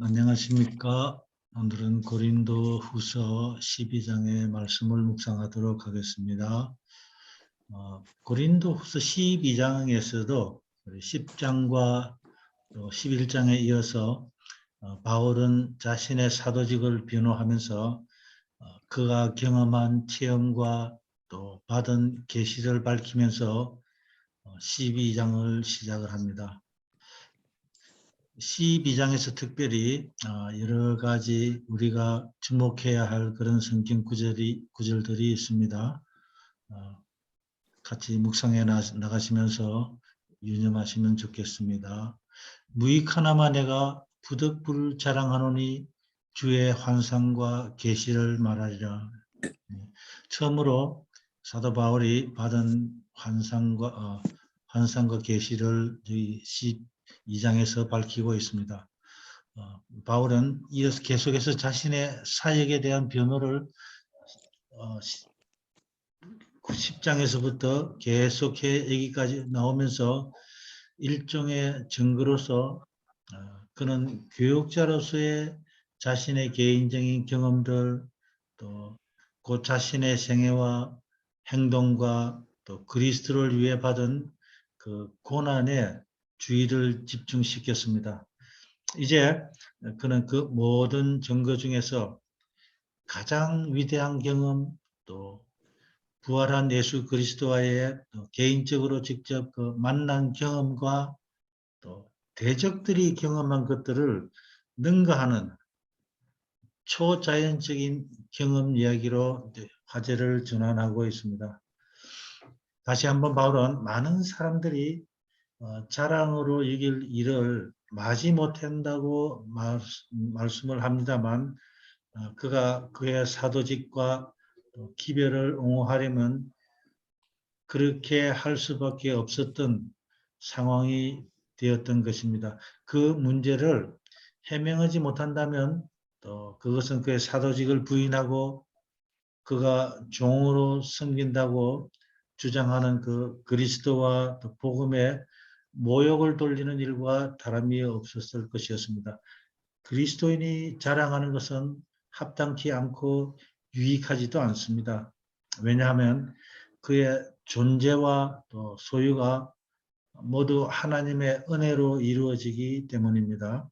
안녕하십니까. 오늘은 고린도 후서 12장의 말씀을 묵상하도록 하겠습니다. 고린도 후서 12장에서도 10장과 또 11장에 이어서 바울은 자신의 사도직을 변호하면서 그가 경험한 체험과 또 받은 계시를 밝히면서 12장을 시작을 합니다. 12장에서 특별히 여러 가지 우리가 주목해야 할 그런 성경 구절들이 있습니다. 같이 묵상해 나가시면서 유념하시면 좋겠습니다. 무익하나마 내가 부득불 자랑하노니 주의 환상과 계시를 말하리라. 처음으로 사도 바울이 받은 환상과 계시를 12장에서 밝히고 있습니다. 바울은 이어서 계속해서 자신의 사역에 대한 변호를 10장에서부터 계속해 여기까지 나오면서 일종의 증거로서 그는 교육자로서의 자신의 개인적인 경험들, 또 그 자신의 생애와 행동과 또 그리스도를 위해 받은 그 고난에 주의를 집중시켰습니다. 이제 그는 그 모든 증거 중에서 가장 위대한 경험, 또 부활한 예수 그리스도와의 개인적으로 직접 그 만난 경험과 또 대적들이 경험한 것들을 능가하는 초자연적인 경험 이야기로 화제를 전환하고 있습니다. 다시 한번 바울은 많은 사람들이 자랑으로 여길 일을 마지 못한다고 말씀을 합니다만 그가 그의 사도직과 기별을 옹호하려면 그렇게 할 수밖에 없었던 상황이 되었던 것입니다. 그 문제를 해명하지 못한다면 또 그것은 그의 사도직을 부인하고 그가 종으로 섬긴다고 주장하는 그 그리스도와 복음에 모욕을 돌리는 일과 다름이 없었을 것이었습니다. 그리스도인이 자랑하는 것은 합당치 않고 유익하지도 않습니다. 왜냐하면 그의 존재와 또 소유가 모두 하나님의 은혜로 이루어지기 때문입니다.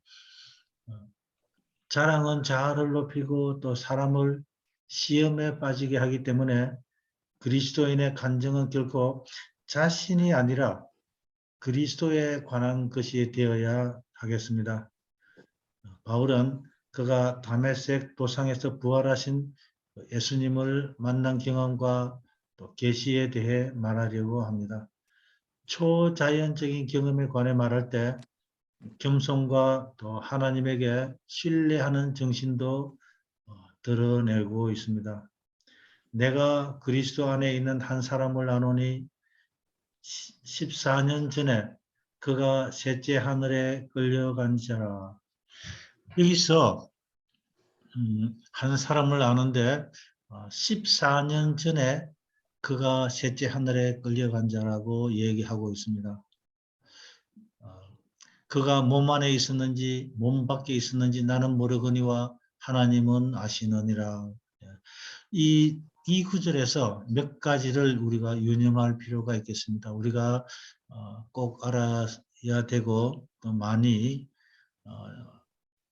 자랑은 자아를 높이고 또 사람을 시험에 빠지게 하기 때문에 그리스도인의 간증은 결코 자신이 아니라 그리스도에 관한 것이 되어야 하겠습니다. 바울은 그가 다메섹 도상에서 부활하신 예수님을 만난 경험과 또 계시에 대해 말하려고 합니다. 초자연적인 경험에 관해 말할 때 겸손과 또 하나님에게 신뢰하는 정신도 드러내고 있습니다. 내가 그리스도 안에 있는 한 사람을 아노니 14년 전에 그가 셋째 하늘에 끌려간 자라. 여기서 한 사람을 아는데 14년 전에 그가 셋째 하늘에 끌려간 자라고 얘기하고 있습니다. 그가 몸 안에 있었는지 몸 밖에 있었는지 나는 모르거니와 하나님은 아시느니라. 이 구절에서 몇 가지를 우리가 유념할 필요가 있겠습니다. 우리가 꼭 알아야 되고 또 많이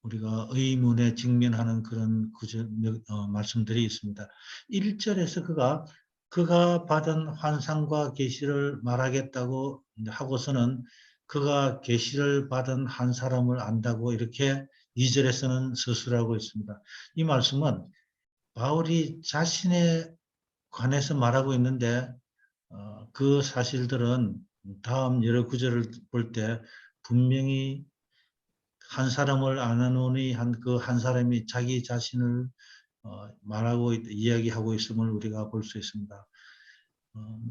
우리가 의문에 직면하는 그런 구절, 말씀들이 있습니다. 1절에서 그가 받은 환상과 계시를 말하겠다고 하고서는 그가 계시를 받은 한 사람을 안다고 이렇게 2절에서는 서술하고 있습니다. 이 말씀은 바울이 자신에 관해서 말하고 있는데 그 사실들은 다음 여러 구절을 볼 때 분명히 한 사람을 아노니 한 그 한 사람이 자기 자신을 말하고 이야기하고 있음을 우리가 볼 수 있습니다.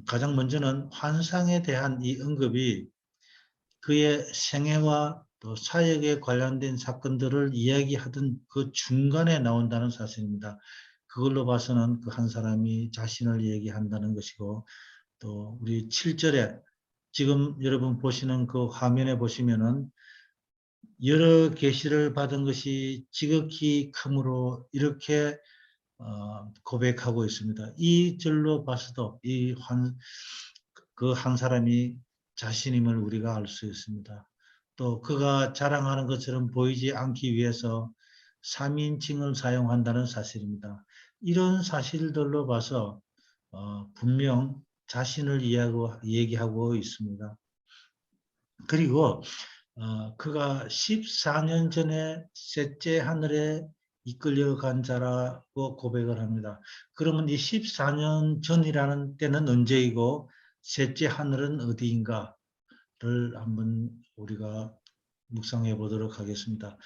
가장 먼저는 환상에 대한 이 언급이 그의 생애와 또 사역에 관련된 사건들을 이야기하던 그 중간에 나온다는 사실입니다. 그걸로 봐서는 그 한 사람이 자신을 얘기한다는 것이고 또 우리 7절에 지금 여러분 보시는 그 화면에 보시면은 여러 계시를 받은 것이 지극히 크므로 이렇게 고백하고 있습니다. 이 절로 봐서도 그 한 사람이 자신임을 우리가 알 수 있습니다. 또 그가 자랑하는 것처럼 보이지 않기 위해서 3인칭을 사용한다는 사실입니다. 이런 사실들로 봐서 분명 자신을 얘기하고 있습니다. 그리고 그가 14년 전에 셋째 하늘에 이끌려간 자라고 고백을 합니다. 그러면 이 14년 전이라는 때는 언제이고 셋째 하늘은 어디인가를 한번 우리가 묵상해 보도록 하겠습니다.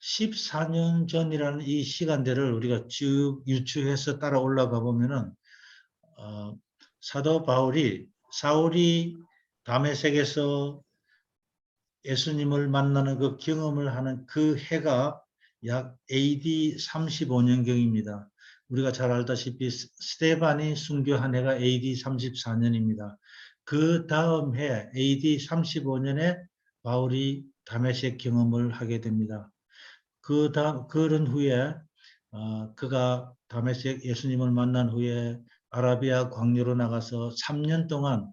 14년 전이라는 이 시간대를 우리가 쭉 유추해서 따라 올라가 보면은 사도 사울이 다메섹에서 예수님을 만나는 그 경험을 하는 그 해가 약 AD 35년경입니다. 우리가 잘 알다시피 스테반이 순교한 해가 AD 34년입니다. 그 다음 해 AD 35년에 바울이 다메섹 경험을 하게 됩니다. 그런 후에 그가 다메섹 예수님을 만난 후에 아라비아 광야로 나가서 3년 동안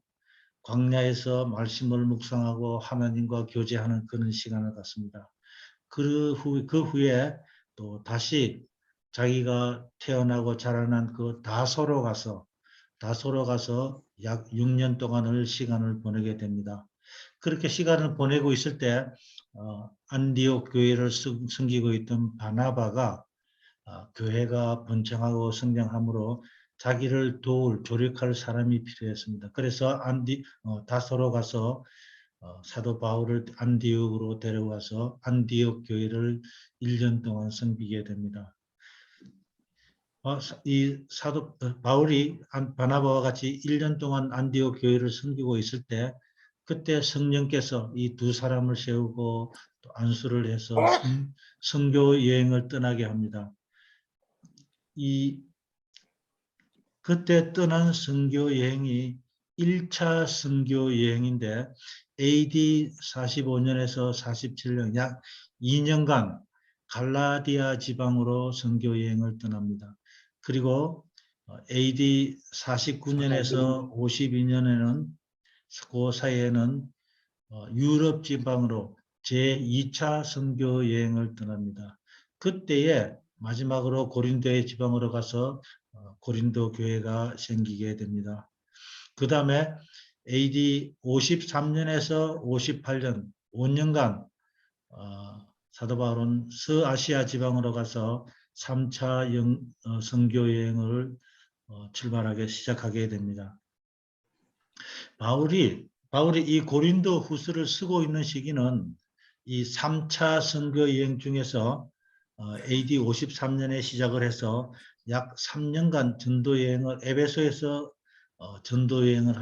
광야에서 말씀을 묵상하고 하나님과 교제하는 그런 시간을 갖습니다. 그 후에 또 다시 자기가 태어나고 자라난 그 다소로 가서 약 6년 동안을 시간을 보내게 됩니다. 그렇게 시간을 보내고 있을 때 안디옥 교회를 섬기고 있던 바나바가 교회가 번창하고 성장함으로 자기를 도울 조력할 사람이 필요했습니다. 그래서 다소로 가서 사도 바울을 안디옥으로 데려와서 안디옥 교회를 1년 동안 섬기게 됩니다. 이 사도 바울이 바나바와 같이 1년 동안 안디옥 교회를 섬기고 있을 때 그때 성령께서 이 두 사람을 세우고 또 안수를 해서 선교 여행을 떠나게 합니다. 그때 떠난 선교 여행이 1차 선교 여행인데 AD 45년에서 47년 약 2년간 갈라디아 지방으로 선교 여행을 떠납니다. 그리고 AD 49년에서 52년에는 그 사이에는 유럽 지방으로 제2차 선교 여행을 떠납니다. 그때에 마지막으로 고린도의 지방으로 가서 고린도 교회가 생기게 됩니다. 그 다음에 AD 53년에서 58년 5년간 사도 바울은 서아시아 지방으로 가서 3차 선교 여행을 출발하게 시작하게 됩니다. 바울이 이 고린도 후서를 쓰고 있는 시기는 이 3차 선교 여행 중에서 AD 53년에 시작을 해서 약 3년간 전도 여행을 에베소에서 전도 여행을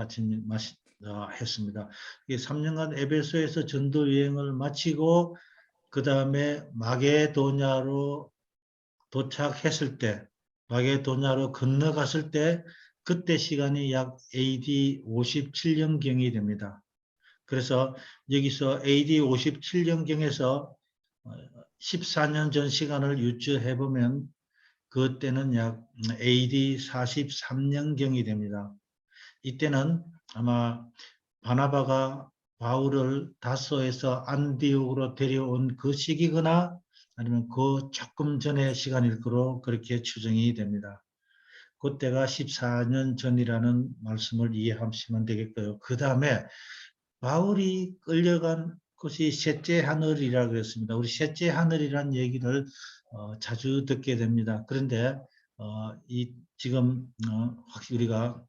했습니다. 3년간 에베소에서 전도 여행을 마치고 그 다음에 마게도냐로 도착했을 때, 마게도냐로 건너갔을 때 그때 시간이 약 AD 57년경이 됩니다. 그래서 여기서 AD 57년경에서 14년 전 시간을 유추해 보면 그때는 약 AD 43년경이 됩니다. 이때는 아마 바나바가 바울을 다소에서 안디옥으로 데려온 그 시기거나 아니면 그 조금 전의 시간일 거로 그렇게 추정이 됩니다. 그때가 14년 전이라는 말씀을 이해하시면 되겠고요. 그 다음에 바울이 끌려간 것이 셋째 하늘이라고 했습니다. 우리 셋째 하늘이라는 얘기를 자주 듣게 됩니다. 그런데 지금 확실히 우리가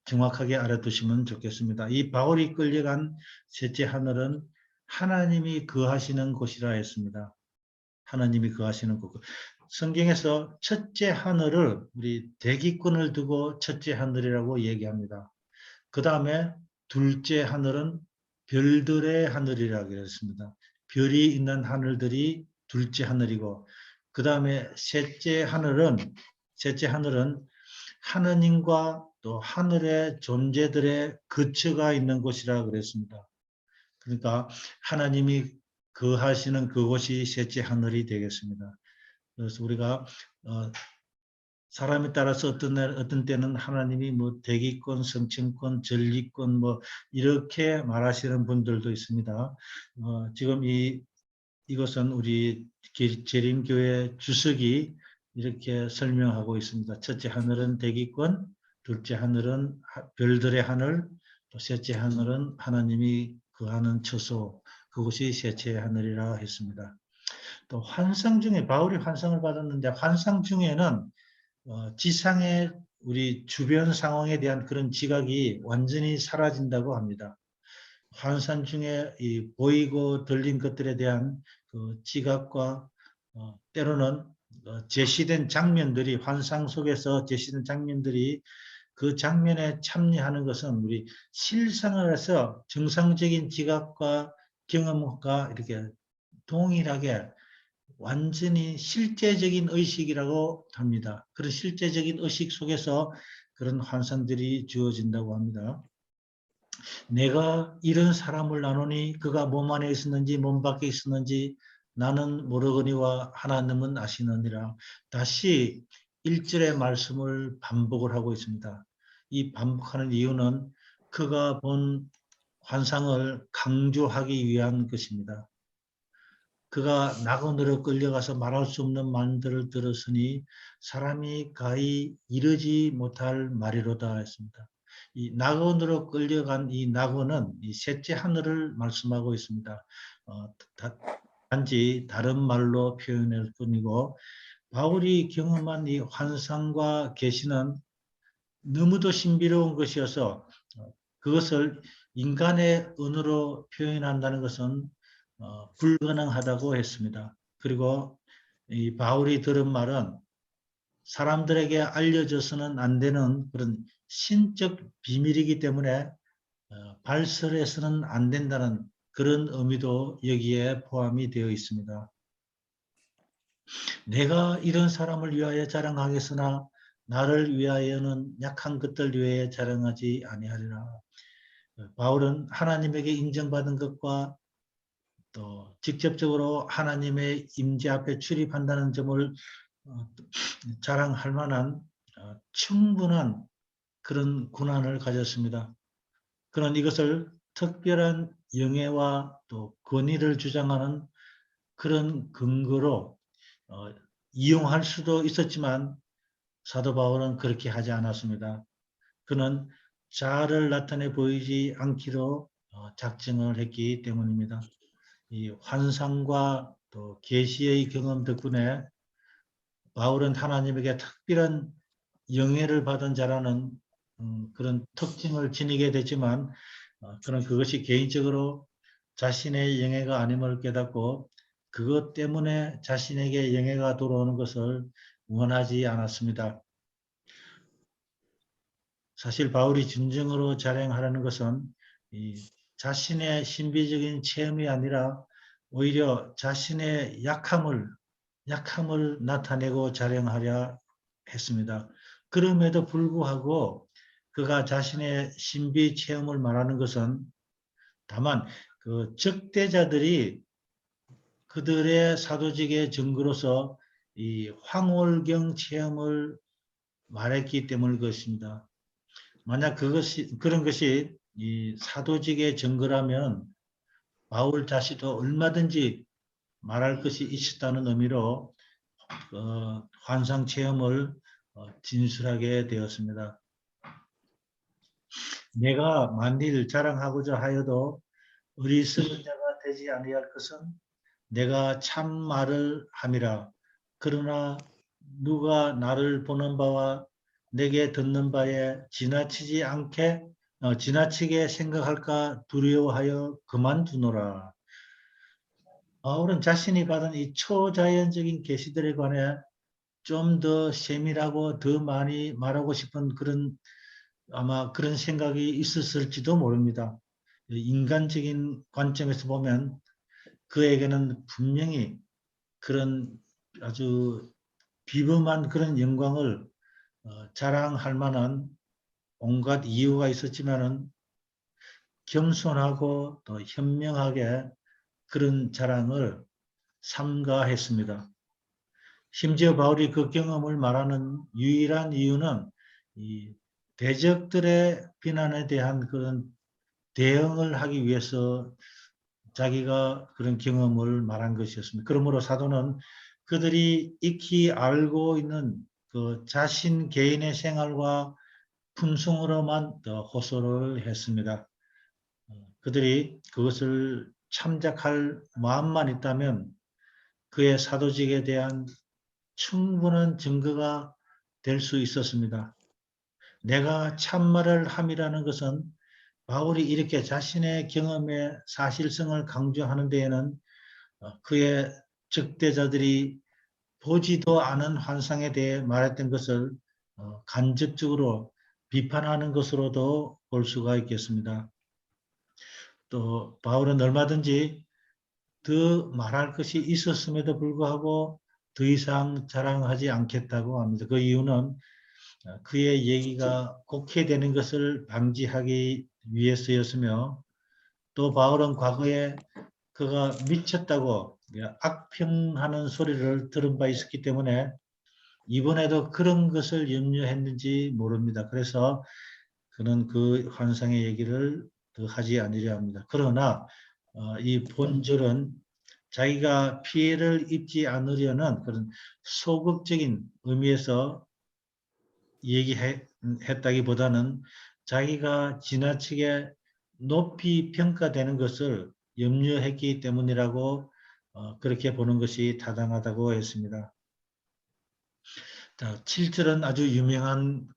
정확하게 알아두시면 좋겠습니다. 이 바울이 끌려간 셋째 하늘은 하나님이 거하시는 곳이라 했습니다. 하나님이 거하시는 곳. 성경에서 첫째 하늘을 우리 대기권을 두고 첫째 하늘이라고 얘기합니다. 그 다음에 둘째 하늘은 별들의 하늘이라고 했습니다. 별이 있는 하늘들이 둘째 하늘이고 그 다음에 셋째 하늘은 하느님과 또 하늘의 존재들의 거처가 있는 곳이라 그랬습니다. 그러니까 하나님이 거하시는 그곳이 셋째 하늘이 되겠습니다. 그래서 우리가 사람에 따라서 어떤 때는 하나님이 뭐 대기권, 성층권, 전리권 뭐 이렇게 말하시는 분들도 있습니다. 지금 이것은 우리 재림교회 주석이 이렇게 설명하고 있습니다. 첫째 하늘은 대기권, 둘째 하늘은 별들의 하늘, 또 셋째 하늘은 하나님이 거하는 처소, 그것이 셋째 하늘이라 했습니다. 또 환상 중에 바울이 환상을 받았는데 환상 중에는 지상의 우리 주변 상황에 대한 그런 지각이 완전히 사라진다고 합니다. 환상 중에 이 보이고 들린 것들에 대한 그 지각과 때로는 제시된 장면들이 환상 속에서 제시된 장면들이 그 장면에 참여하는 것은 우리 실상을 해서 정상적인 지각과 경험과 이렇게 동일하게 완전히 실제적인 의식이라고 합니다. 그런 실제적인 의식 속에서 그런 환상들이 주어진다고 합니다. 내가 이런 사람을 나누니 그가 몸 안에 있었는지 몸 밖에 있었는지 나는 모르거니와 하나님은 아시느니라. 다시 1절의 말씀을 반복을 하고 있습니다. 이 반복하는 이유는 그가 본 환상을 강조하기 위한 것입니다. 그가 낙원으로 끌려가서 말할 수 없는 말들을 들었으니 사람이 가히 이르지 못할 말이로다 했습니다. 이 낙원으로 끌려간 이 낙원은 이 셋째 하늘을 말씀하고 있습니다. 단지 다른 말로 표현할 뿐이고 바울이 경험한 이 환상과 계시는 너무도 신비로운 것이어서 그것을 인간의 언어로 표현한다는 것은 불가능하다고 했습니다. 그리고 이 바울이 들은 말은 사람들에게 알려져서는 안 되는 그런 신적 비밀이기 때문에 발설해서는 안 된다는 그런 의미도 여기에 포함이 되어 있습니다. 내가 이런 사람을 위하여 자랑하겠으나 나를 위하여는 약한 것들 위하여 자랑하지 아니하리라. 바울은 하나님에게 인정받은 것과 또 직접적으로 하나님의 임재 앞에 출입한다는 점을 자랑할 만한 충분한 그런 권한을 가졌습니다. 그런 이것을 특별한 영예와 또 권위를 주장하는 그런 근거로 이용할 수도 있었지만 사도 바울은 그렇게 하지 않았습니다. 그는 자아를 나타내 보이지 않기로 작정을 했기 때문입니다. 이 환상과 또 계시의 경험 덕분에 바울은 하나님에게 특별한 영예를 받은 자라는 그런 특징을 지니게 되지만 그는 그것이 개인적으로 자신의 영예가 아님을 깨닫고 그것 때문에 자신에게 영예가 돌아오는 것을 원하지 않았습니다. 사실 바울이 진정으로 자랑하라는 것은 이 자신의 신비적인 체험이 아니라 오히려 자신의 약함을 나타내고 자랑하려 했습니다. 그럼에도 불구하고 그가 자신의 신비 체험을 말하는 것은 다만 그 적대자들이 그들의 사도직의 증거로서 이 황홀경 체험을 말했기 때문일 것입니다. 만약 그런 것이 이 사도직의 증거라면 바울 자신도 얼마든지 말할 것이 있었다는 의미로 환상 체험을 진술하게 되었습니다. 내가 만일 자랑하고자 하여도 어리석은 자가 되지 아니할 것은 내가 참 말을 함이라. 그러나 누가 나를 보는 바와 내게 듣는 바에 지나치게 생각할까 두려워하여 그만두노라. 바울은 자신이 받은 이 초자연적인 계시들에 관해 좀 더 세밀하고 더 많이 말하고 싶은 아마 그런 생각이 있었을지도 모릅니다. 인간적인 관점에서 보면 그에게는 분명히 그런 아주 비범한 그런 영광을 자랑할 만한 온갖 이유가 있었지만은 겸손하고 또 현명하게 그런 자랑을 삼가했습니다. 심지어 바울이 그 경험을 말하는 유일한 이유는 이 대적들의 비난에 대한 그런 대응을 하기 위해서 자기가 그런 경험을 말한 것이었습니다. 그러므로 사도는 그들이 익히 알고 있는 그 자신 개인의 생활과 품성으로만 더 호소를 했습니다. 그들이 그것을 참작할 마음만 있다면 그의 사도직에 대한 충분한 증거가 될 수 있었습니다. 내가 참말을 함이라는 것은 바울이 이렇게 자신의 경험의 사실성을 강조하는 데에는 그의 적대자들이 보지도 않은 환상에 대해 말했던 것을 간접적으로 비판하는 것으로도 볼 수가 있겠습니다. 또 바울은 얼마든지 더 말할 것이 있었음에도 불구하고 더 이상 자랑하지 않겠다고 합니다. 그 이유는 그의 얘기가 곡해되는 것을 방지하기 위해서였으며 또 바울은 과거에 그가 미쳤다고 악평하는 소리를 들은 바 있었기 때문에 이번에도 그런 것을 염려했는지 모릅니다. 그래서 그는 그 환상의 얘기를 더 하지 않으려 합니다. 그러나 이 본절은 자기가 피해를 입지 않으려는 그런 소극적인 의미에서 얘기했다기보다는 자기가 지나치게 높이 평가되는 것을 염려했기 때문이라고 그렇게 보는 것이 타당하다고 했습니다. 자, 7절은 아주 유명한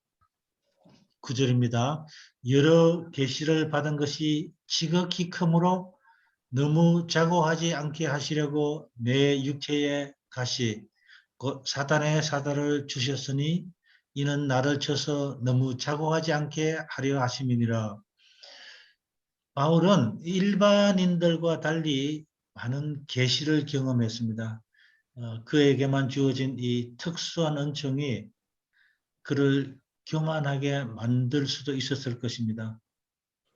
구절입니다. 여러 계시를 받은 것이 지극히 크므로 너무 자고하지 않게 하시려고 내 육체에 가시 곧 사단의 사다를 주셨으니 이는 나를 쳐서 너무 자고하지 않게 하려 하심이니라. 바울은 일반인들과 달리 많은 계시를 경험했습니다. 그에게만 주어진 이 특수한 은총이 그를 교만하게 만들 수도 있었을 것입니다.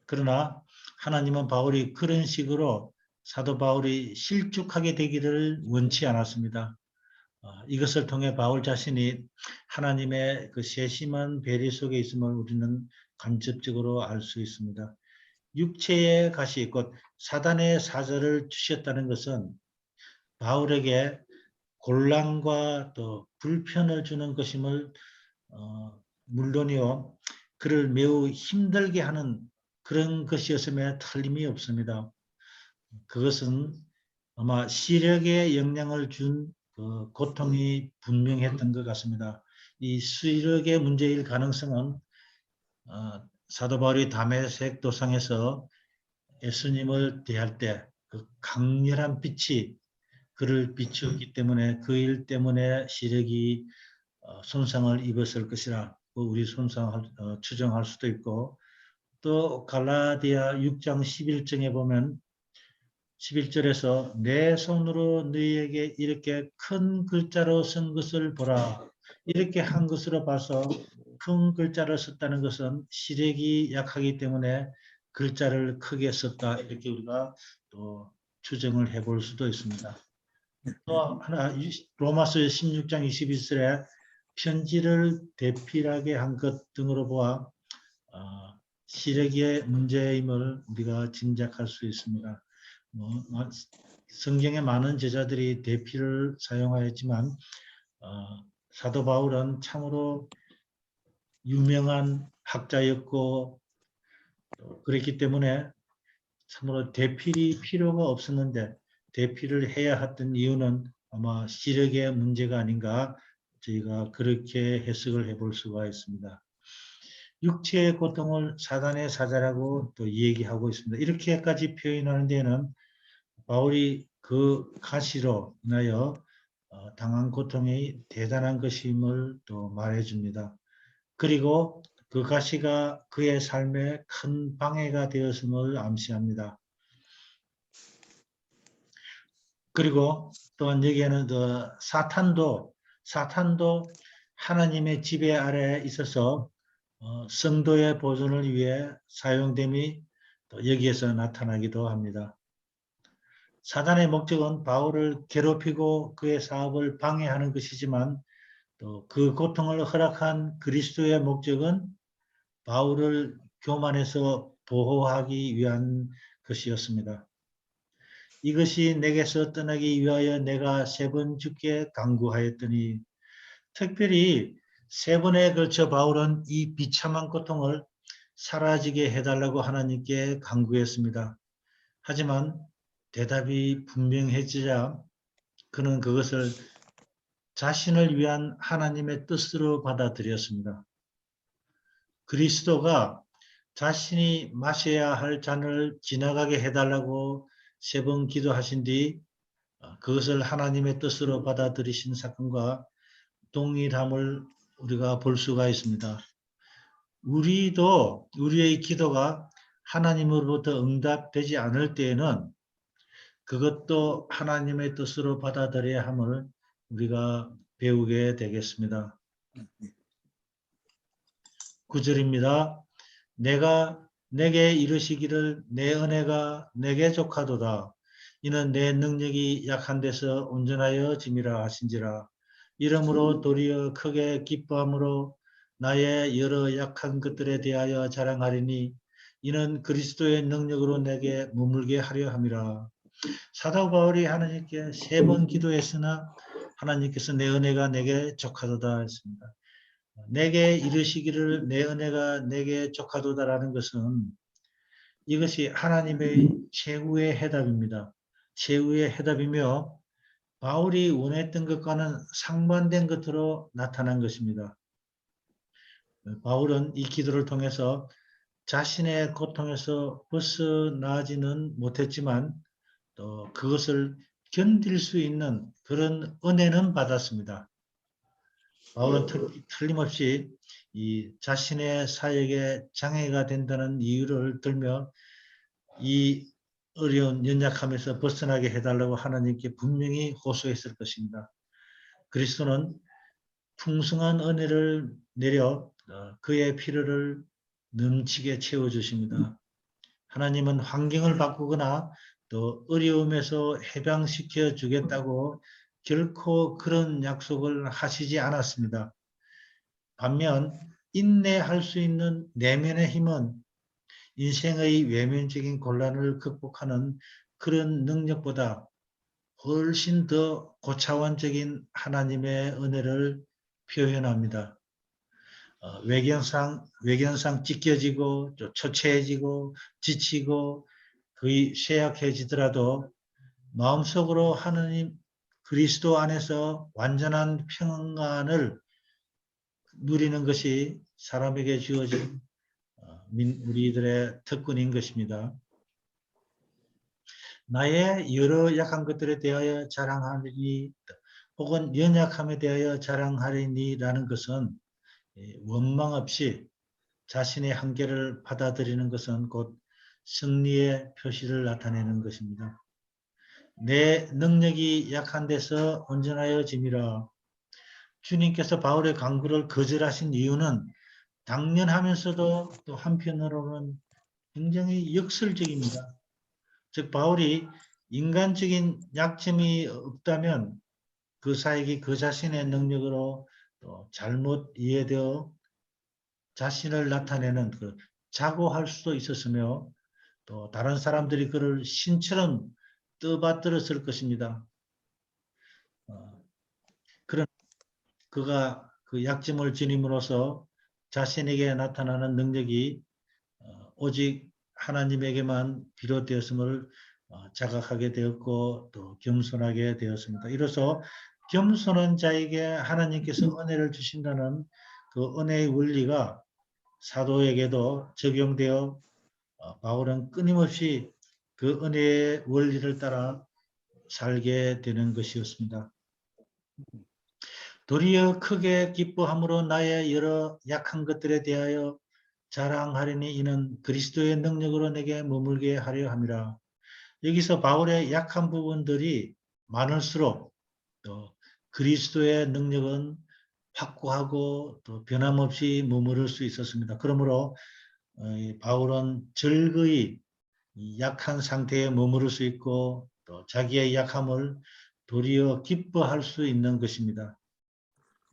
그러나 하나님은 바울이 그런 식으로 사도 바울이 실족하게 되기를 원치 않았습니다. 이것을 통해 바울 자신이 하나님의 그 세심한 배려 속에 있음을 우리는 간접적으로 알 수 있습니다. 육체의 가시, 곧 사단의 사자를 주셨다는 것은 바울에게 곤란과 또 불편을 주는 것임을 물론이요, 그를 매우 힘들게 하는 그런 것이었음에 틀림이 없습니다. 그것은 아마 시력에 영향을 준 그 고통이 분명했던 것 같습니다. 이 시력의 문제일 가능성은 사도 바울이 다메섹 도상에서 예수님을 대할 때 그 강렬한 빛이 그를 비추었기 때문에 그 일 때문에 시력이 손상을 입었을 것이라 우리 추정할 수도 있고, 또 갈라디아 6장 11절에 보면 11절에서 내 손으로 너희에게 이렇게 큰 글자로 쓴 것을 보라. 이렇게 한 것으로 봐서 큰 글자를 썼다는 것은 시력이 약하기 때문에 글자를 크게 썼다. 이렇게 우리가 또 추정을 해볼 수도 있습니다. 또 하나 로마서 16장 21절에 편지를 대필하게 한 것 등으로 보아 시력의 문제임을 우리가 짐작할 수 있습니다. 성경의 많은 제자들이 대필을 사용하였지만 사도 바울은 참으로 유명한 학자였고 그랬기 때문에 참으로 대필이 필요가 없었는데 대필을 해야 했던 이유는 아마 시력의 문제가 아닌가 저희가 그렇게 해석을 해볼 수가 있습니다. 육체의 고통을 사단의 사자라고 또 얘기하고 있습니다. 이렇게까지 표현하는 데는 바울이 그 가시로 인하여 당한 고통이 대단한 것임을 또 말해줍니다. 그리고 그 가시가 그의 삶에 큰 방해가 되었음을 암시합니다. 그리고 또한 여기에는 사탄도 하나님의 지배 아래에 있어서 성도의 보존을 위해 사용됨이 또 여기에서 나타나기도 합니다. 사단의 목적은 바울을 괴롭히고 그의 사업을 방해하는 것이지만 또 그 고통을 허락한 그리스도의 목적은 바울을 교만에서 보호하기 위한 것이었습니다. 이것이 내게서 떠나기 위하여 내가 3번 주께 간구하였더니, 특별히 3번에 걸쳐 바울은 이 비참한 고통을 사라지게 해달라고 하나님께 간구했습니다. 하지만 대답이 분명해지자 그는 그것을 자신을 위한 하나님의 뜻으로 받아들였습니다. 그리스도가 자신이 마셔야 할 잔을 지나가게 해달라고 3번 기도하신 뒤 그것을 하나님의 뜻으로 받아들이신 사건과 동일함을 우리가 볼 수가 있습니다. 우리도 우리의 기도가 하나님으로부터 응답되지 않을 때에는 그것도 하나님의 뜻으로 받아들여야 함을 우리가 배우게 되겠습니다. 9절입니다. 내게 이르시기를 내 은혜가 내게 족하도다. 이는 내 능력이 약한 데서 온전하여 짐이라 하신지라. 이러므로 도리어 크게 기뻐함으로 나의 여러 약한 것들에 대하여 자랑하리니 이는 그리스도의 능력으로 내게 머물게 하려 함이라. 사도 바울이 하나님께 3번 기도했으나 하나님께서 내 은혜가 내게 족하도다 했습니다. 내게 이르시기를 내 은혜가 내게 족하도다라는 것은 이것이 하나님의 최후의 해답입니다. 최후의 해답이며 바울이 원했던 것과는 상반된 것으로 나타난 것입니다. 바울은 이 기도를 통해서 자신의 고통에서 벗어나지는 못했지만 또 그것을 견딜 수 있는 그런 은혜는 받았습니다. 바울은 틀림없이 이 자신의 사역에 장애가 된다는 이유를 들며 이 어려운 연약함에서 벗어나게 해달라고 하나님께 분명히 호소했을 것입니다. 그리스도는 풍성한 은혜를 내려 그의 필요를 넘치게 채워주십니다. 하나님은 환경을 바꾸거나 또 어려움에서 해방시켜 주겠다고 결코 그런 약속을 하시지 않았습니다. 반면 인내할 수 있는 내면의 힘은 인생의 외면적인 곤란을 극복하는 그런 능력보다 훨씬 더 고차원적인 하나님의 은혜를 표현합니다. 외견상 찢겨지고 초췌해지고 지치고 거의 쇠약해지더라도 마음속으로 하나님 그리스도 안에서 완전한 평안을 누리는 것이 사람에게 주어진 우리들의 특권인 것입니다. 나의 여러 약한 것들에 대하여 자랑하리니 혹은 연약함에 대하여 자랑하리니라는 것은 원망 없이 자신의 한계를 받아들이는 것은 곧 승리의 표시를 나타내는 것입니다. 내 능력이 약한 데서 온전하여 짐이라. 주님께서 바울의 간구를 거절하신 이유는 당연하면서도 또 한편으로는 굉장히 역설적입니다. 즉 바울이 인간적인 약점이 없다면 그 사역이 그 자신의 능력으로 또 잘못 이해되어 자신을 나타내는 그 자고할 수도 있었으며 또 다른 사람들이 그를 신처럼 떠받들었을 것입니다. 그런 그가 그 약점을 지님으로써 자신에게 나타나는 능력이 오직 하나님에게만 비롯되었음을 자각하게 되었고 또 겸손하게 되었습니다. 이로써 겸손한 자에게 하나님께서 은혜를 주신다는 그 은혜의 원리가 사도에게도 적용되어 바울은 끊임없이 그 은혜의 원리를 따라 살게 되는 것이었습니다. 도리어 크게 기뻐함으로 나의 여러 약한 것들에 대하여 자랑하려니 이는 그리스도의 능력으로 내게 머물게 하려 함이라. 여기서 바울의 약한 부분들이 많을수록 또 그리스도의 능력은 확고하고 또 변함없이 머무를 수 있었습니다. 그러므로 바울은 즐거이 약한 상태에 머무를 수 있고 또 자기의 약함을 도리어 기뻐할 수 있는 것입니다.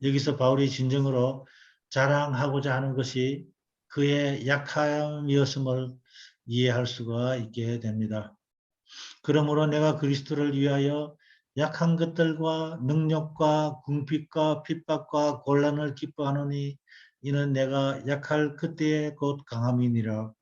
여기서 바울이 진정으로 자랑하고자 하는 것이 그의 약함이었음을 이해할 수가 있게 됩니다. 그러므로 내가 그리스도를 위하여 약한 것들과 능력과 궁핍과 핍박과 곤란을 기뻐하노니 이는 내가 약할 그때에 곧 강함이니라.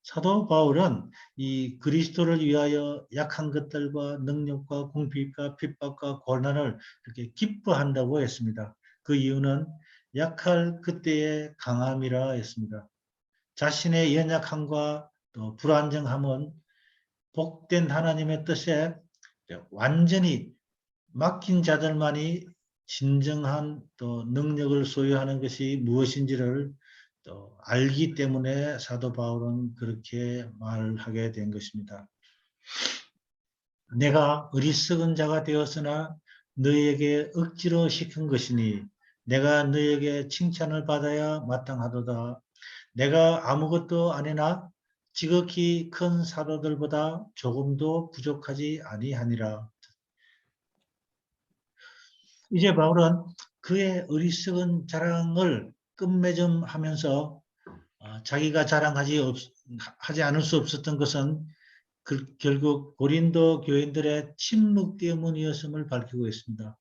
사도 바울은 이 그리스도를 위하여 약한 것들과 능력과 궁핍과 핍박과 고난을 이렇게 기뻐한다고 했습니다. 그 이유는 약할 그때의 강함이라 했습니다. 자신의 연약함과 또 불안정함은 복된 하나님의 뜻에 완전히 맡긴 자들만이 진정한 또 능력을 소유하는 것이 무엇인지를 또 알기 때문에 사도 바울은 그렇게 말하게 된 것입니다. 내가 어리석은 자가 되었으나 너희에게 억지로 시킨 것이니 내가 너희에게 칭찬을 받아야 마땅하도다. 내가 아무것도 아니나 지극히 큰 사도들보다 조금도 부족하지 아니하니라. 이제 바울은 그의 어리석은 자랑을 끝맺음하면서 자기가 하지 않을 수 없었던 것은 결국 고린도 교인들의 침묵 때문이었음을 밝히고 있습니다.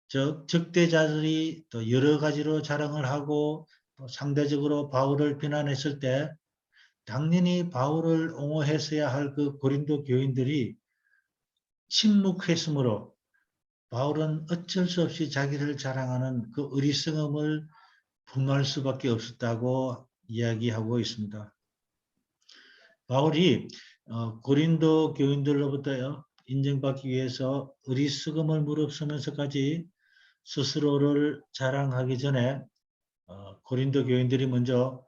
즉 적대자들이 또 여러 가지로 자랑을 하고 또 상대적으로 바울을 비난했을 때 당연히 바울을 옹호했어야 할 그 고린도 교인들이 침묵했으므로 바울은 어쩔 수 없이 자기를 자랑하는 그 어리석음을 분할 수밖에 없었다고 이야기하고 있습니다. 바울이 고린도 교인들로부터 인정받기 위해서 어리석음을 무릅쓰면서까지 스스로를 자랑하기 전에 고린도 교인들이 먼저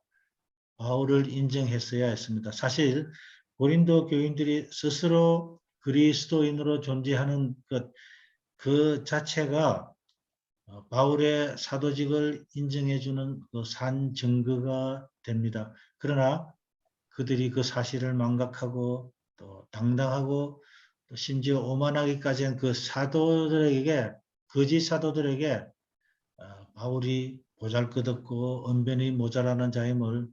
바울을 인정했어야 했습니다. 사실 고린도 교인들이 스스로 그리스도인으로 존재하는 것 그 자체가 바울의 사도직을 인정해주는 그 산 증거가 됩니다. 그러나 그들이 그 사실을 망각하고 또 당당하고 또 심지어 오만하기까지 한 그 사도들에게 거짓 사도들에게 바울이 보잘것없고 언변이 모자라는 자임을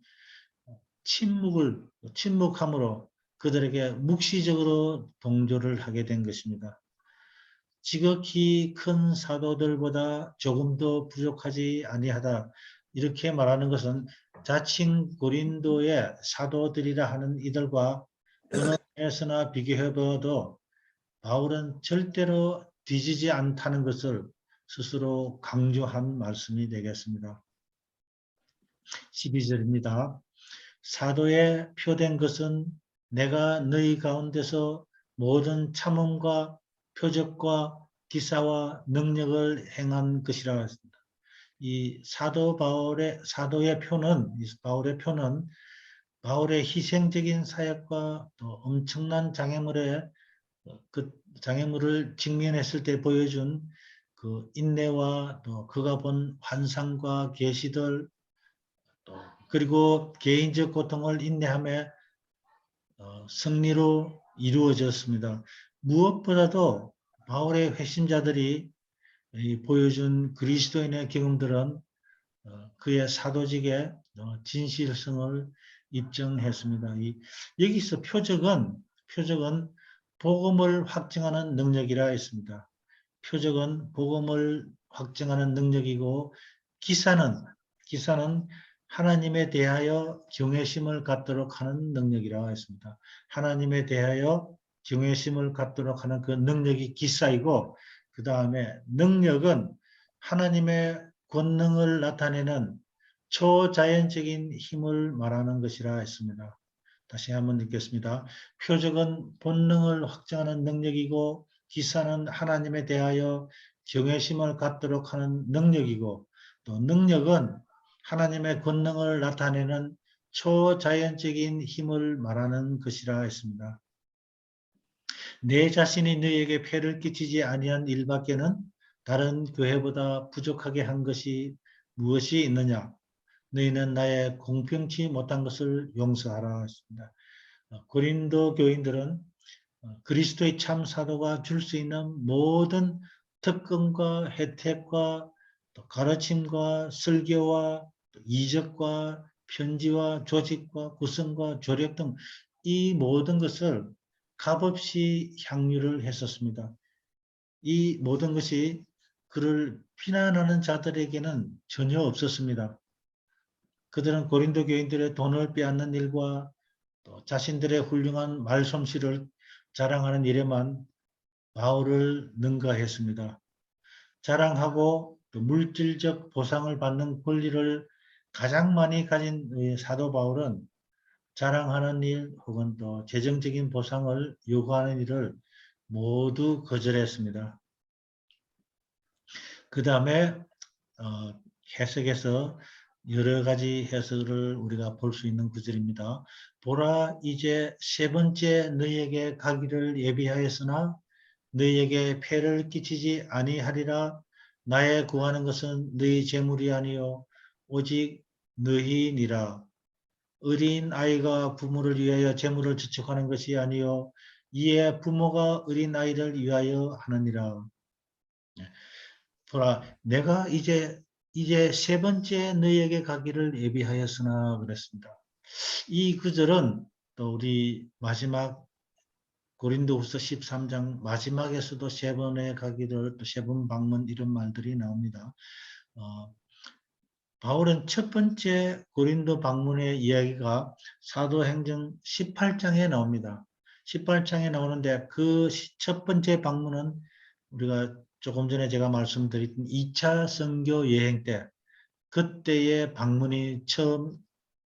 침묵함으로 그들에게 묵시적으로 동조를 하게 된 것입니다. 지극히 큰 사도들보다 조금도 부족하지 아니하다. 이렇게 말하는 것은 자칭 고린도의 사도들이라 하는 이들과 어느 면에서나 비교해봐도 바울은 절대로 뒤지지 않다는 것을 스스로 강조한 말씀이 되겠습니다. 12절입니다. 사도에 표된 것은 내가 너희 가운데서 모든 참음과 표적과 기사와 능력을 행한 것이라 했습니다. 이 사도의 표는 바울의 희생적인 사역과 또 엄청난 그 장애물을 직면했을 때 보여준 그 인내와 또 그가 본 환상과 계시들 그리고 개인적 고통을 인내함에 승리로 이루어졌습니다. 무엇보다도 바울의 회심자들이 보여준 그리스도인의 경험들은 그의 사도직의 진실성을 입증했습니다. 여기서 표적은 복음을 확증하는 능력이라 했습니다. 표적은 복음을 확증하는 능력이고 기사는 하나님에 대하여 경외심을 갖도록 하는 능력이라고 했습니다. 하나님에 대하여 경외심을 갖도록 하는 그 능력이 기사이고 그 다음에 능력은 하나님의 권능을 나타내는 초자연적인 힘을 말하는 것이라 했습니다. 다시 한번 읽겠습니다. 표적은 본능을 확정하는 능력이고 기사는 하나님에 대하여 경외심을 갖도록 하는 능력이고 또 능력은 하나님의 권능을 나타내는 초자연적인 힘을 말하는 것이라 했습니다. 내 자신이 너희에게 폐를 끼치지 아니한 일밖에는 다른 교회보다 부족하게 한 것이 무엇이 있느냐? 너희는 나의 공평치 못한 것을 용서하라 했습니다. 고린도 교인들은 그리스도의 참 사도가 줄 수 있는 모든 특권과 혜택과 또 가르침과 설교와 또 이적과 편지와 조직과 구성과 조력 등 이 모든 것을 값없이 향유를 했었습니다. 이 모든 것이 그를 비난하는 자들에게는 전혀 없었습니다. 그들은 고린도 교인들의 돈을 빼앗는 일과 또 자신들의 훌륭한 말솜씨를 자랑하는 일에만 바울을 능가했습니다. 자랑하고 또 물질적 보상을 받는 권리를 가장 많이 가진 사도 바울은 자랑하는 일 혹은 또 재정적인 보상을 요구하는 일을 모두 거절했습니다. 그 다음에 해석에서 여러 가지 해석을 우리가 볼 수 있는 구절입니다. 보라, 이제 세 번째 너희에게 가기를 예비하였으나 너희에게 폐를 끼치지 아니하리라. 나의 구하는 것은 너희 재물이 아니요 오직 너희니라. 어린 아이가 부모를 위하여 재물을 저축하는 것이 아니요 이에 부모가 어린 아이를 위하여 하느니라. 보라, 내가 이제 세 번째 너희에게 가기를 예비하였으나 그랬습니다. 이 구절은 또 우리 마지막 고린도후서 13장 마지막에서도 세 번의 가기를 또 세 번 방문 이런 말들이 나옵니다. 바울은 첫 번째 고린도 방문의 이야기가 사도행전 18장에 나옵니다. 18장에 나오는데 그 첫 번째 방문은 우리가 조금 전에 제가 말씀드렸던 2차 선교 여행 때 그때의 방문이 처음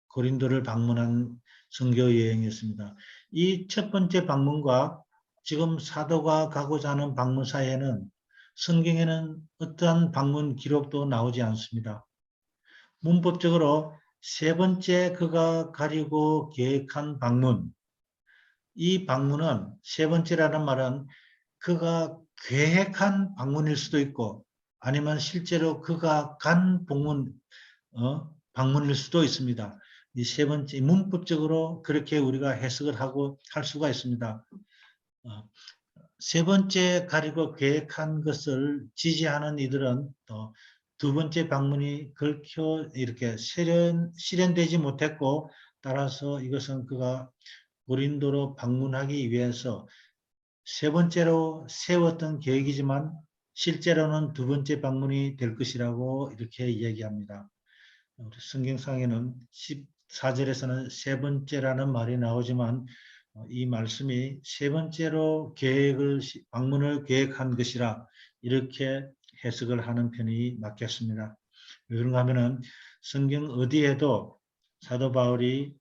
고린도를 방문한 선교 여행이었습니다. 이 첫 번째 방문과 지금 사도가 가고자 하는 방문 사이에는 성경에는 어떠한 방문 기록도 나오지 않습니다. 문법적으로 세 번째 그가 가려고 계획한 방문, 이 방문은 세 번째라는 말은 그가 계획한 방문일 수도 있고 아니면 실제로 그가 간 방문일 수도 있습니다. 이 세 번째 문법적으로 그렇게 우리가 해석을 하고 할 수가 있습니다. 세 번째 가려고 계획한 것을 지지하는 이들은 또 두 번째 방문이 결코 이렇게 실현되지 못했고 따라서 이것은 그가 고린도로 방문하기 위해서 세 번째로 세웠던 계획이지만 실제로는 두 번째 방문이 될 것이라고 이렇게 얘기합니다. 성경상에는 14절에서는 세 번째라는 말이 나오지만 이 말씀이 세 번째로 방문을 계획한 것이라 이렇게 해석을 하는 편이 맞겠습니다. 왜 그런가 하면은 성경 어디에도 사도 바울이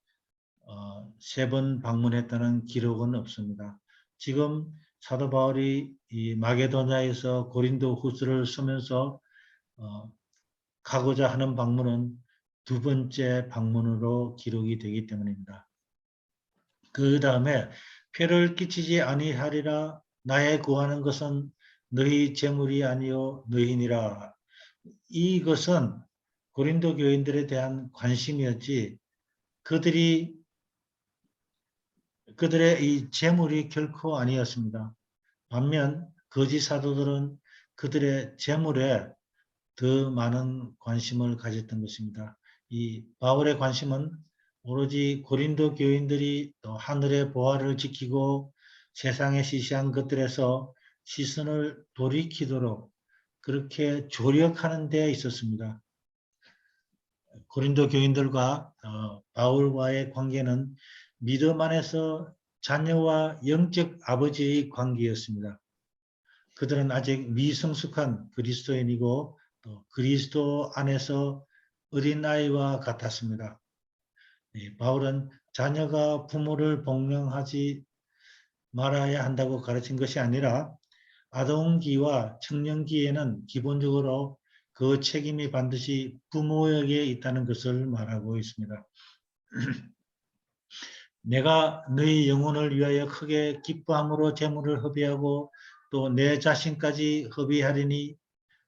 세 번 방문했다는 기록은 없습니다. 지금 사도 바울이 이 마게도냐에서 고린도 후서를 쓰면서 가고자 하는 방문은 두 번째 방문으로 기록이 되기 때문입니다. 그 다음에 표를 끼치지 아니하리라. 나의 구하는 것은 너희 재물이 아니요 너희니라. 이것은 고린도 교인들에 대한 관심이었지 그들의 이 재물이 결코 아니었습니다. 반면 거짓 사도들은 그들의 재물에 더 많은 관심을 가졌던 것입니다. 이 바울의 관심은 오로지 고린도 교인들이 또 하늘의 보화를 지키고 세상에 시시한 것들에서 시선을 돌이키도록 그렇게 조력하는 데 있었습니다. 고린도 교인들과 바울과의 관계는 믿음 안에서 자녀와 영적 아버지의 관계였습니다. 그들은 아직 미성숙한 그리스도인이고 또 그리스도 안에서 어린아이와 같았습니다. 바울은 자녀가 부모를 복령하지 말아야 한다고 가르친 것이 아니라 아동기와 청년기에는 기본적으로 그 책임이 반드시 부모에게 있다는 것을 말하고 있습니다. 내가 너희 영혼을 위하여 크게 기뻐함으로 재물을 허비하고 또 내 자신까지 허비하리니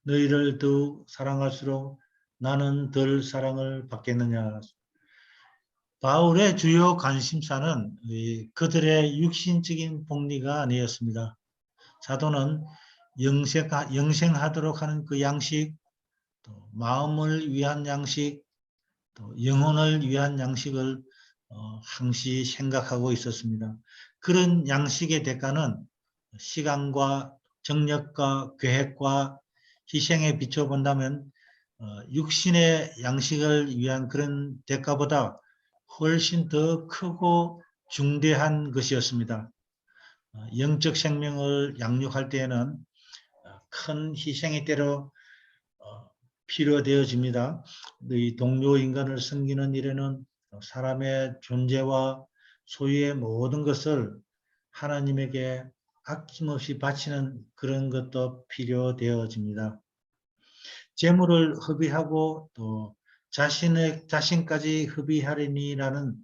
너희를 더욱 사랑할수록 나는 덜 사랑을 받겠느냐. 바울의 주요 관심사는 그들의 육신적인 복리가 아니었습니다. 사도는 영생하도록 하는 그 양식, 또 마음을 위한 양식, 또 영혼을 위한 양식을 항시 생각하고 있었습니다. 그런 양식의 대가는 시간과 정력과 계획과 희생에 비춰본다면 육신의 양식을 위한 그런 대가보다 훨씬 더 크고 중대한 것이었습니다. 영적 생명을 양육할 때에는 큰 희생이 때로 필요되어집니다. 이 동료 인간을 섬기는 일에는 사람의 존재와 소유의 모든 것을 하나님에게 아낌없이 바치는 그런 것도 필요되어집니다. 재물을 허비하고 또 자신까지 허비하리니라는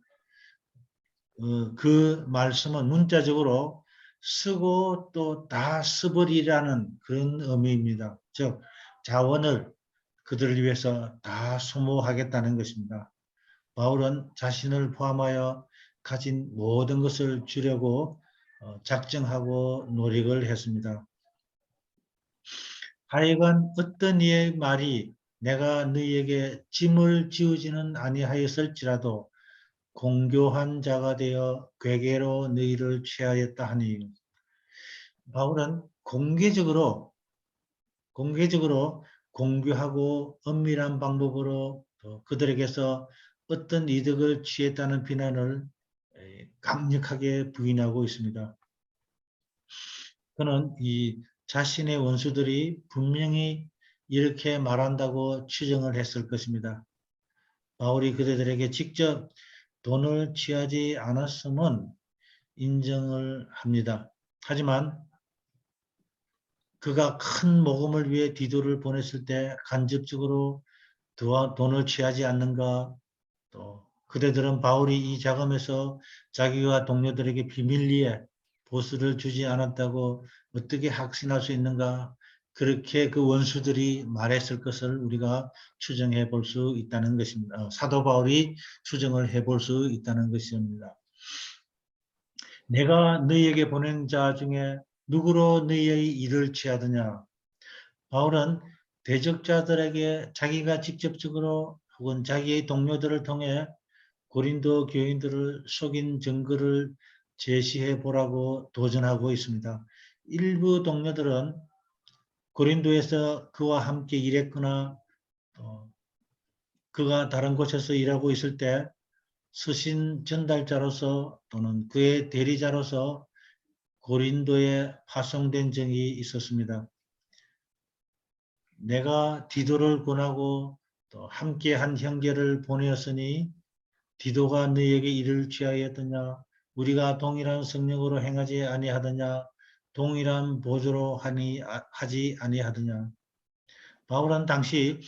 그 말씀은 문자적으로 쓰고 또 다 써버리라는 그런 의미입니다. 즉 자원을 그들을 위해서 다 소모하겠다는 것입니다. 바울은 자신을 포함하여 가진 모든 것을 주려고 작정하고 노력을 했습니다. 하여간 어떤 이의 말이 내가 너희에게 짐을 지우지는 아니하였을지라도 공교한 자가 되어 괴계로 너희를 취하였다 하니, 바울은 공개적으로 공개하고 엄밀한 방법으로 그들에게서 어떤 이득을 취했다는 비난을 강력하게 부인하고 있습니다. 그는 이 자신의 원수들이 분명히 이렇게 말한다고 추정을 했을 것입니다. 바울이 그들에게 직접 돈을 취하지 않았음은 인정을 합니다. 하지만 그가 큰 모금을 위해 디도를 보냈을 때 간접적으로 돈을 취하지 않는가, 또 그대들은 바울이 이 자금에서 자기와 동료들에게 비밀리에 보수를 주지 않았다고 어떻게 확신할 수 있는가, 그렇게 그 원수들이 말했을 것을 우리가 추정해 볼 수 있다는 것입니다. 사도 바울이 추정을 해 볼 수 있다는 것입니다. 내가 너희에게 보낸 자 중에 누구로 너희의 일을 취하느냐. 바울은 대적자들에게 자기가 직접적으로 혹은 자기의 동료들을 통해 고린도 교인들을 속인 증거를 제시해 보라고 도전하고 있습니다. 일부 동료들은 고린도에서 그와 함께 일했거나 그가 다른 곳에서 일하고 있을 때 서신 전달자로서 또는 그의 대리자로서 고린도에 파송된 적이 있었습니다. 내가 디도를 권하고 또 함께한 형제를 보내었으니 디도가 너희에게 이를 취하였더냐? 우리가 동일한 성령으로 행하지 아니하더냐? 동일한 보조로 하지 아니하더냐? 바울은 당시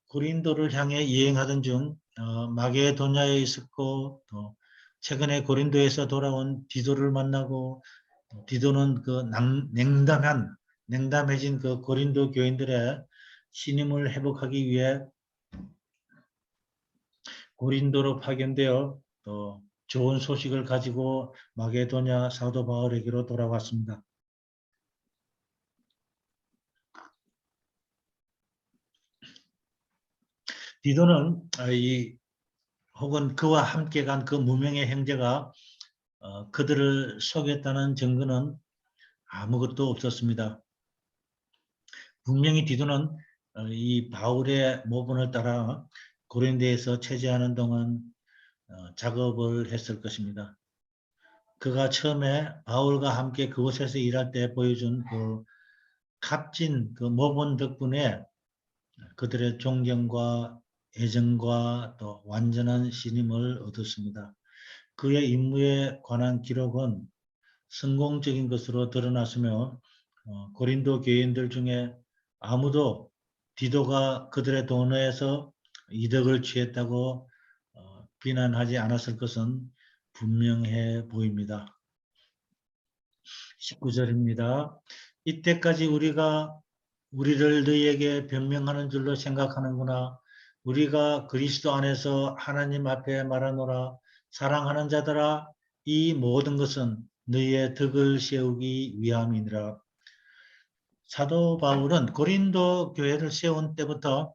고린도를 향해 여행하던 중 마게도냐에 있었고 또 최근에 고린도에서 돌아온 디도를 만나고 디도는 그 냉담해진 그 고린도 교인들의 신임을 회복하기 위해 고린도로 파견되어 또 좋은 소식을 가지고 마게도냐 사도 바울에게로 돌아왔습니다. 디도는 혹은 그와 함께 간 그 무명의 형제가 그들을 속였다는 증거는 아무것도 없었습니다. 분명히 디도는 이 바울의 모본을 따라 고린도에서 체제하는 동안 작업을 했을 것입니다. 그가 처음에 바울과 함께 그곳에서 일할 때 보여준 그 값진 그 모본 덕분에 그들의 존경과 애정과 또 완전한 신임을 얻었습니다. 그의 임무에 관한 기록은 성공적인 것으로 드러났으며 고린도 교인들 중에 아무도 디도가 그들의 돈에서 이득을 취했다고 비난하지 않았을 것은 분명해 보입니다. 19절입니다. 이때까지 우리를 너희에게 변명하는 줄로 생각하는구나. 우리가 그리스도 안에서 하나님 앞에 말하노라. 사랑하는 자들아, 이 모든 것은 너희의 덕을 세우기 위함이니라. 사도 바울은 고린도 교회를 세운 때부터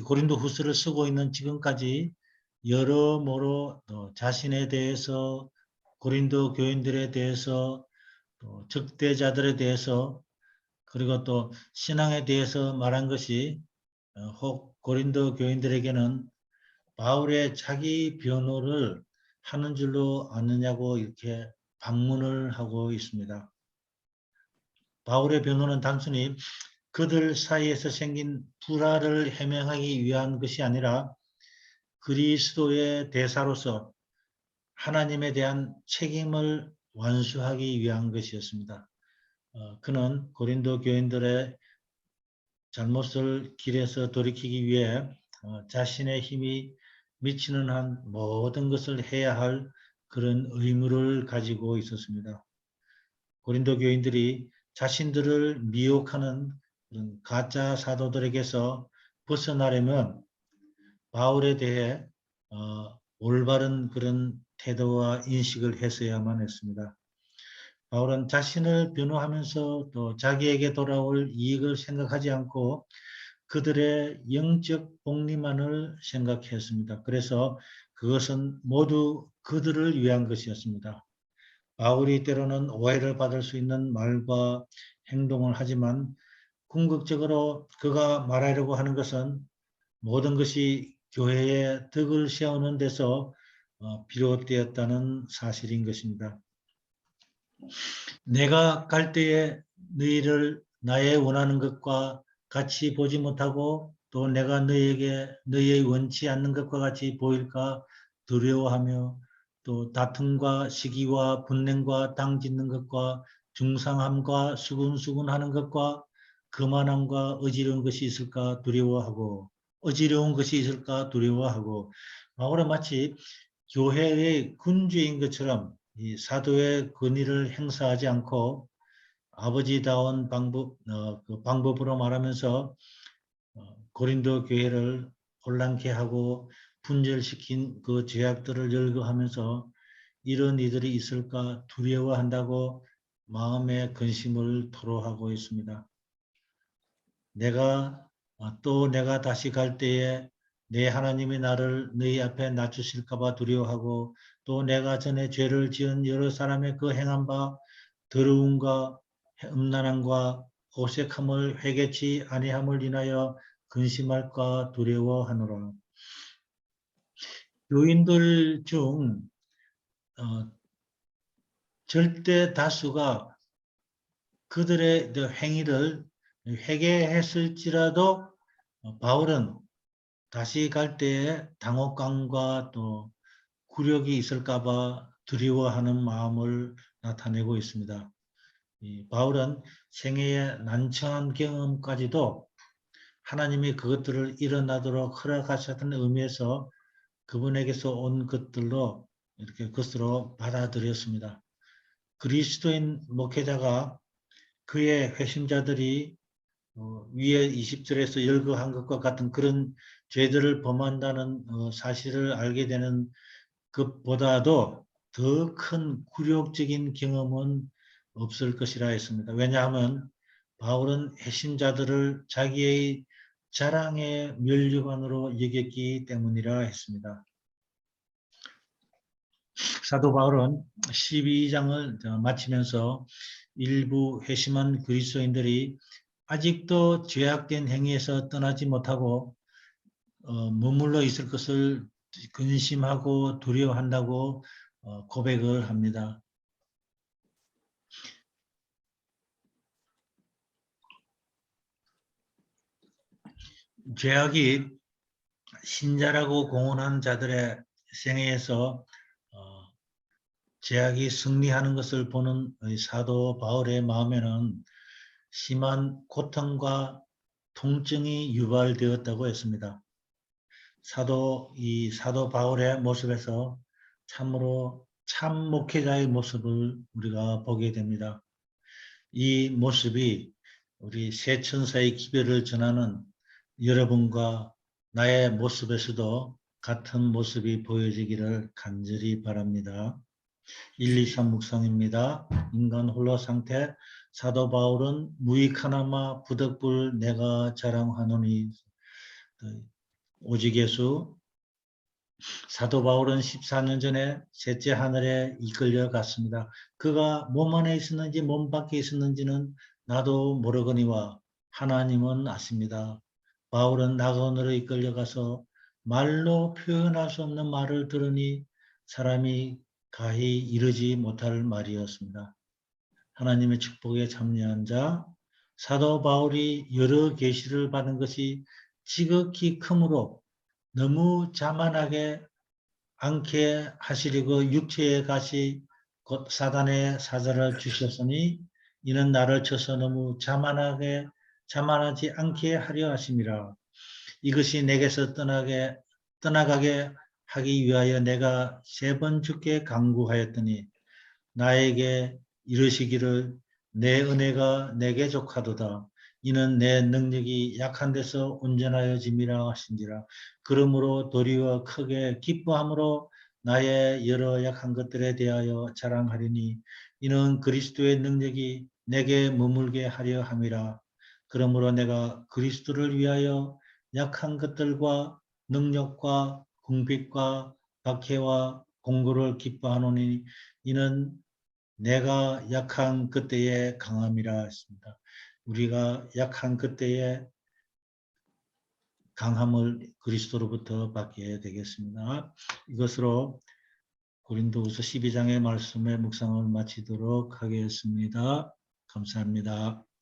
고린도 후서를 쓰고 있는 지금까지 여러모로 자신에 대해서, 고린도 교인들에 대해서, 또 적대자들에 대해서, 그리고 또 신앙에 대해서 말한 것이 혹 고린도 교인들에게는 바울의 자기 변호를 하는 줄로 아느냐고 이렇게 반문을 하고 있습니다. 바울의 변호는 단순히 그들 사이에서 생긴 불화를 해명하기 위한 것이 아니라 그리스도의 대사로서 하나님에 대한 책임을 완수하기 위한 것이었습니다. 그는 고린도 교인들의 잘못을 길에서 돌이키기 위해 자신의 힘이 미치는 한 모든 것을 해야 할 그런 의무를 가지고 있었습니다. 고린도 교인들이 자신들을 미혹하는 그런 가짜 사도들에게서 벗어나려면 바울에 대해 올바른 그런 태도와 인식을 했어야만 했습니다. 바울은 자신을 변호하면서 또 자기에게 돌아올 이익을 생각하지 않고 그들의 영적 복리만을 생각했습니다. 그래서 그것은 모두 그들을 위한 것이었습니다. 바울이 때로는 오해를 받을 수 있는 말과 행동을 하지만 궁극적으로 그가 말하려고 하는 것은 모든 것이 교회의 덕을 세우는 데서 비롯되었다는 사실인 것입니다. 내가 갈 때에 너희를 나의 원하는 것과 같이 보지 못하고 또 내가 너희의 원치 않는 것과 같이 보일까 두려워하며 또 다툼과 시기와 분냉과 당짓는 것과 중상함과 수군수군하는 것과 거만함과 어지러운 것이 있을까 두려워하고 바울은 마치 교회의 군주인 것처럼 이 사도의 권위를 행사하지 않고 아버지다운 그 방법으로 말하면서 고린도 교회를 혼란케 하고 분절시킨 그 죄악들을 열거하면서 이런 이들이 있을까 두려워한다고 마음의 근심을 토로하고 있습니다. 내가 다시 갈 때에 내 하나님이 나를 너희 앞에 낮추실까 봐 두려워하고 또 내가 전에 죄를 지은 여러 사람의 그 행한 바 더러움과 음란함과 오색함을 회개치 아니함을 인하여 근심할까 두려워하노라. 교인들 중 절대 다수가 그들의 행위를 회개했을지라도 바울은 다시 갈 때에 당혹감과 또 굴욕이 있을까봐 두려워하는 마음을 나타내고 있습니다. 바울은 생애의 난처한 경험까지도 하나님이 그것들을 일어나도록 허락하셨다는 의미에서 그분에게서 온 것들로 이렇게 그것으로 받아들였습니다. 그리스도인 목회자가 그의 회심자들이 위에 20절에서 열거한 것과 같은 그런 죄들을 범한다는 사실을 알게 되는 것보다도 더 큰 굴욕적인 경험은 없을 것이라 했습니다. 왜냐하면 바울은 회심자들을 자기의 자랑의 면류관으로 여겼기 때문이라 했습니다. 사도 바울은 12장을 마치면서 일부 회심한 그리스도인들이 아직도 죄악된 행위에서 떠나지 못하고 머물러 있을 것을 근심하고 두려워한다고 고백을 합니다. 죄악이 신자라고 공언한 자들의 생애에서 죄악이 승리하는 것을 보는 사도 바울의 마음에는 심한 고통과 통증이 유발되었다고 했습니다. 사도 바울의 모습에서 참으로 참 목회자의 모습을 우리가 보게 됩니다. 이 모습이 우리 새 천사의 기별을 전하는 여러분과 나의 모습에서도 같은 모습이 보여지기를 간절히 바랍니다. 1, 2, 3 묵상입니다. 인간 홀로 상태. 사도 바울은 무익하나마 부득불 내가 자랑하노니. 오직 예수. 사도 바울은 14년 전에 셋째 하늘에 이끌려 갔습니다. 그가 몸 안에 있었는지 몸 밖에 있었는지는 나도 모르거니와 하나님은 아십니다. 바울은 낙원으로 이끌려 가서 말로 표현할 수 없는 말을 들으니 사람이 가히 이르지 못할 말이었습니다. 하나님의 축복에 참여한 자, 사도 바울이 여러 계시를 받은 것이 지극히 크므로 너무 자만하게 않게 하시려고 육체의 가시 곧 사단의 사자를 주셨으니 이는 나를 쳐서 너무 자만하지 않게 하려 하심이라. 이것이 내게서 떠나가게 하기 위하여 내가 3번 주께 간구하였더니 나에게 이르시기를 내 은혜가 내게 족하도다. 이는 내 능력이 약한 데서 온전하여짐이라 하신지라. 그러므로 도리어 크게 기뻐함으로 나의 여러 약한 것들에 대하여 자랑하리니 이는 그리스도의 능력이 내게 머물게 하려 함이라. 그러므로 내가 그리스도를 위하여 약한 것들과 능력과 궁핍과 박해와 공고를 기뻐하노니 이는 내가 약한 그때의 강함이라 했습니다. 우리가 약한 그때의 강함을 그리스도로부터 받게 되겠습니다. 이것으로 고린도후서 12장의 말씀의 묵상을 마치도록 하겠습니다. 감사합니다.